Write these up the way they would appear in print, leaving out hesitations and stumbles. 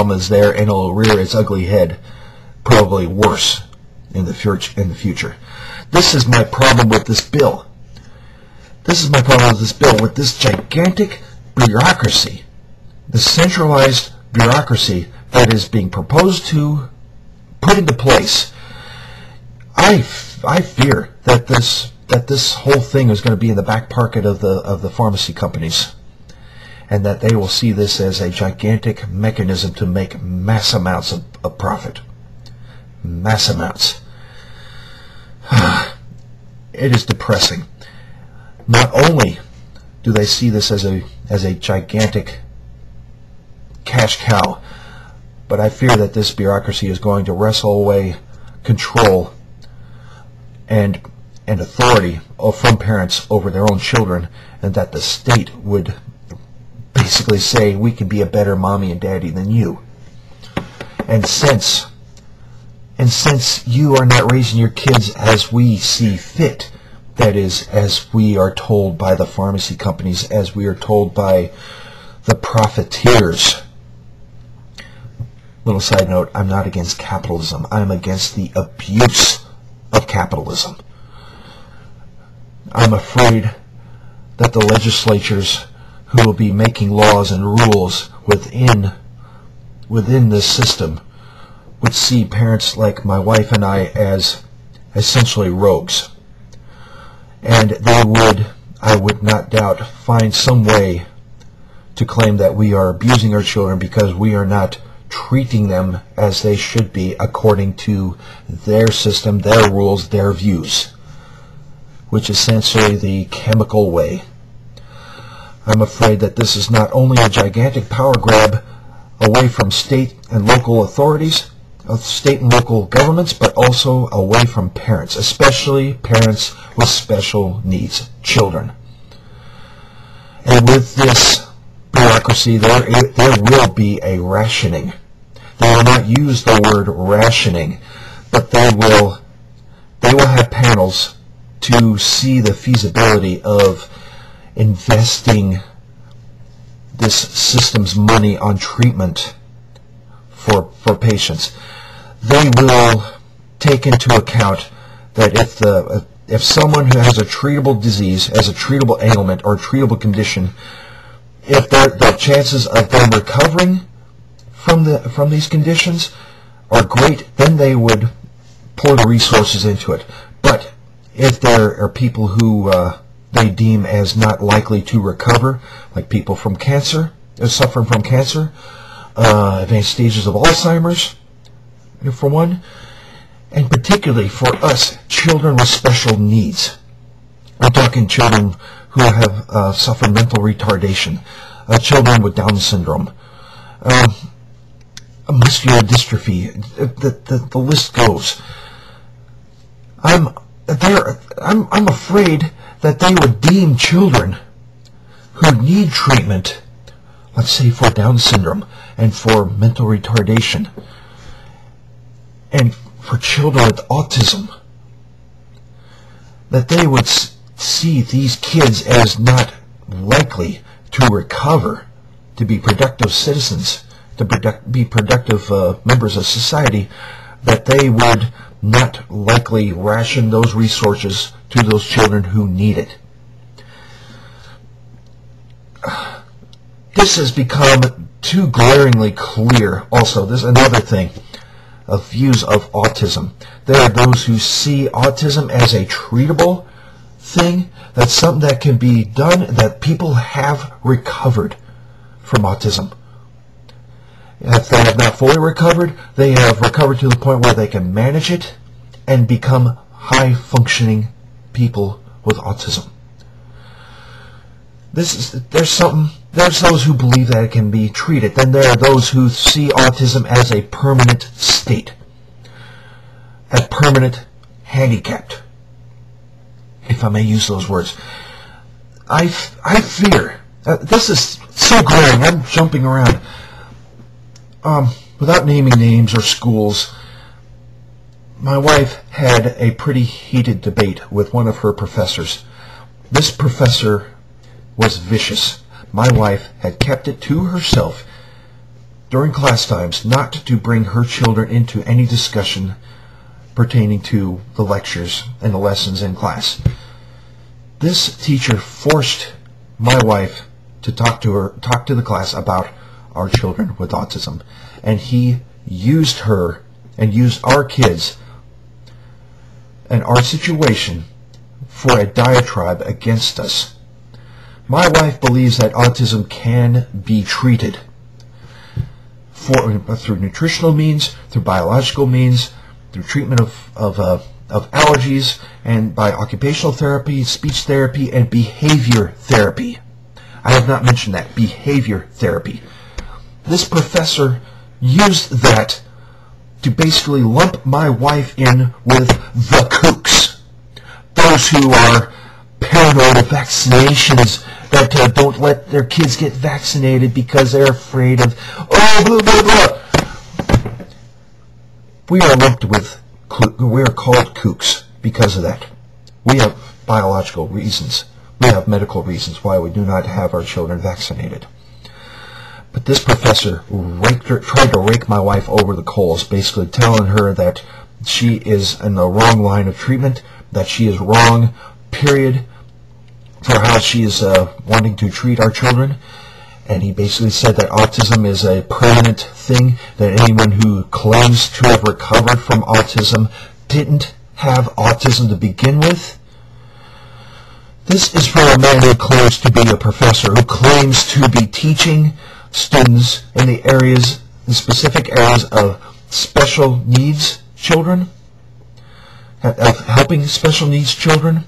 problem is there, and it'll rear its ugly head, probably worse in the future. This is my problem with this bill. This is my problem with this bill, with this gigantic bureaucracy, the centralized bureaucracy that is being proposed to put into place. I fear that this whole thing is going to be in the back pocket of the pharmacy companies, and that they will see this as a gigantic mechanism to make mass amounts of profit. Mass amounts. It is depressing. Not only do they see this as a gigantic cash cow, but I fear that this bureaucracy is going to wrestle away control and authority from parents over their own children, and that the state would basically say, we can be a better mommy and daddy than you. And since you are not raising your kids as we see fit, that is, as we are told by the pharmacy companies, as we are told by the profiteers. Little side note, I'm not against capitalism. I'm against the abuse of capitalism. I'm afraid that the legislatures who will be making laws and rules within this system would see parents like my wife and I as essentially rogues. And they would, I would not doubt, find some way to claim that we are abusing our children because we are not treating them as they should be according to their system, their rules, their views, which is essentially the chemical way. I'm afraid that this is not only a gigantic power grab away from state and local authorities, state and local governments, but also away from parents, especially parents with special needs, children. And with this bureaucracy, there will be a rationing. They will not use the word rationing, but they will have panels to see the feasibility of investing this system's money on treatment for patients. They will take into account that if someone who has a treatable disease, has a treatable ailment or a treatable condition, if the chances of them recovering from these conditions are great, then they would pour the resources into it. But if there are people who they deem as not likely to recover, like people from cancer, suffering from cancer, advanced stages of Alzheimer's, for one, and particularly for us, children with special needs. I'm talking children who have suffered mental retardation, children with Down syndrome, muscular dystrophy. The list goes. I'm afraid that they would deem children who need treatment, let's say for Down syndrome and for mental retardation, and for children with autism, that they would see these kids as not likely to recover, to be productive citizens, to be productive members of society, that they would not likely ration those resources to those children who need it. This has become too glaringly clear. Also, there's another thing of views of autism. There are those who see autism as a treatable thing, that's something that can be done, that people have recovered from autism. If they have not fully recovered, they have recovered to the point where they can manage it and become high-functioning people with autism. There's those who believe that it can be treated. Then there are those who see autism as a permanent state, a permanent handicap, if I may use those words. I fear, this is so glaring, I'm jumping around, without naming names or schools. My wife had a pretty heated debate with one of her professors. This professor was vicious. My wife had kept it to herself during class times not to bring her children into any discussion pertaining to the lectures and the lessons in class. This teacher forced my wife to talk to the class about our children with autism, and he used her and used our kids and our situation for a diatribe against us. My wife believes that autism can be treated through nutritional means, through biological means, through treatment of allergies, and by occupational therapy, speech therapy, and behavior therapy. I have not mentioned that, behavior therapy. This professor used that to basically lump my wife in with the kooks, those who are paranoid of vaccinations, that don't let their kids get vaccinated because they're afraid of, blah, blah, blah. We are lumped with, we are called kooks because of that. We have biological reasons. We have medical reasons why we do not have our children vaccinated. But this professor tried to rake my wife over the coals, basically telling her that she is in the wrong line of treatment, that she is wrong, period, for how she is wanting to treat our children. And he basically said that autism is a permanent thing, that anyone who claims to have recovered from autism didn't have autism to begin with. This is from a man who claims to be a professor, who claims to be teaching students in the specific areas of special needs children, of helping special needs children.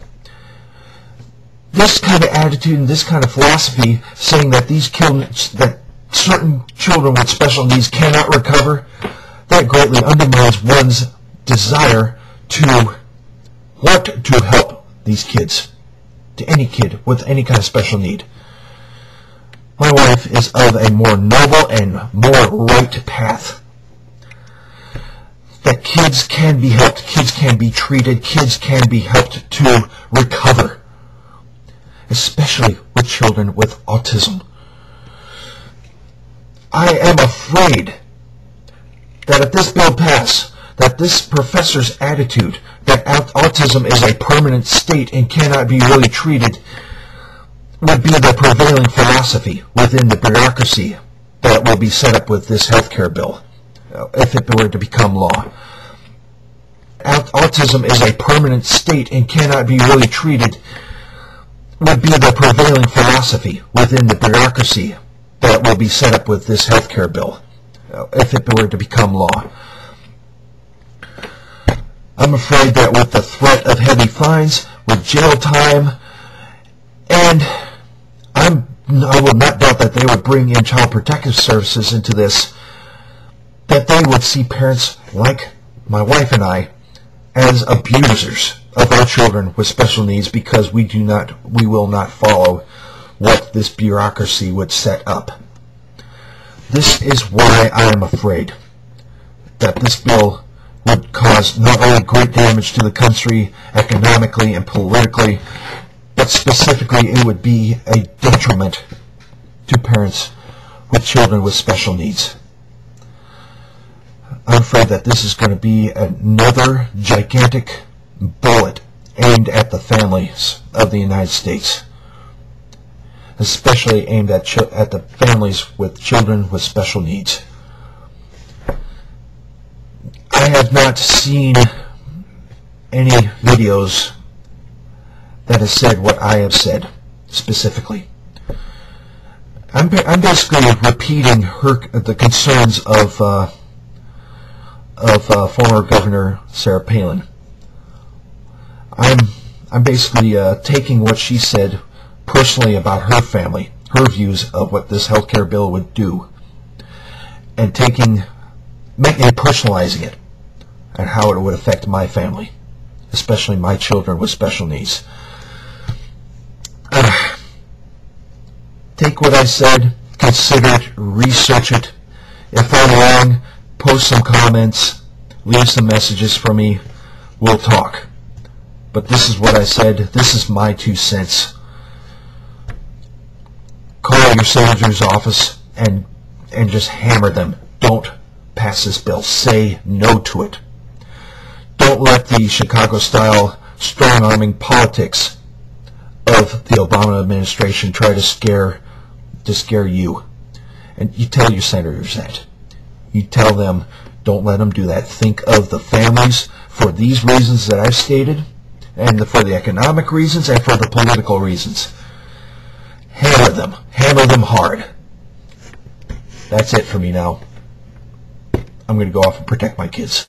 This kind of attitude and this kind of philosophy, saying that that certain children with special needs cannot recover, that greatly undermines one's desire to want to help these kids, to any kid with any kind of special need. My wife is of a more noble and more right path. That kids can be helped, kids can be treated, kids can be helped to recover, especially with children with autism. I am afraid that if this bill passes, that this professor's attitude that autism is a permanent state and cannot be really treated would be the prevailing philosophy within the bureaucracy that will be set up with this healthcare bill, if it were to become law. Autism is a permanent state and cannot be really treated would be the prevailing philosophy within the bureaucracy that will be set up with this healthcare bill, if it were to become law. I'm afraid that with the threat of heavy fines, with jail time, and I will not doubt that they would bring in Child Protective Services into this, that they would see parents like my wife and I as abusers of our children with special needs because we will not follow what this bureaucracy would set up. This is why I am afraid that this bill would cause not only great damage to the country economically and politically, but specifically it would be a detriment to parents with children with special needs. I'm afraid that this is going to be another gigantic bullet aimed at the families of the United States, especially aimed at the families with children with special needs. I have not seen any videos that have said what I have said specifically. I'm basically repeating the concerns of former Governor Sarah Palin. I'm basically taking what she said personally about her family, her views of what this healthcare bill would do, and personalizing it and how it would affect my family, especially my children with special needs. Take what I said, consider it, research it. If I'm wrong, post some comments, leave some messages for me, we'll talk. But this is what I said, this is my 2 cents. Call your senator's office and and just hammer them. Don't pass this bill. Say no to it. Don't let the Chicago-style strong-arming politics of the Obama administration try to scare you. And you tell your senators that. You tell them, don't let them do that. Think of the families for these reasons that I've stated, and for the economic reasons, and for the political reasons. Hammer them hard. That's it for me now. I'm going to go off and protect my kids.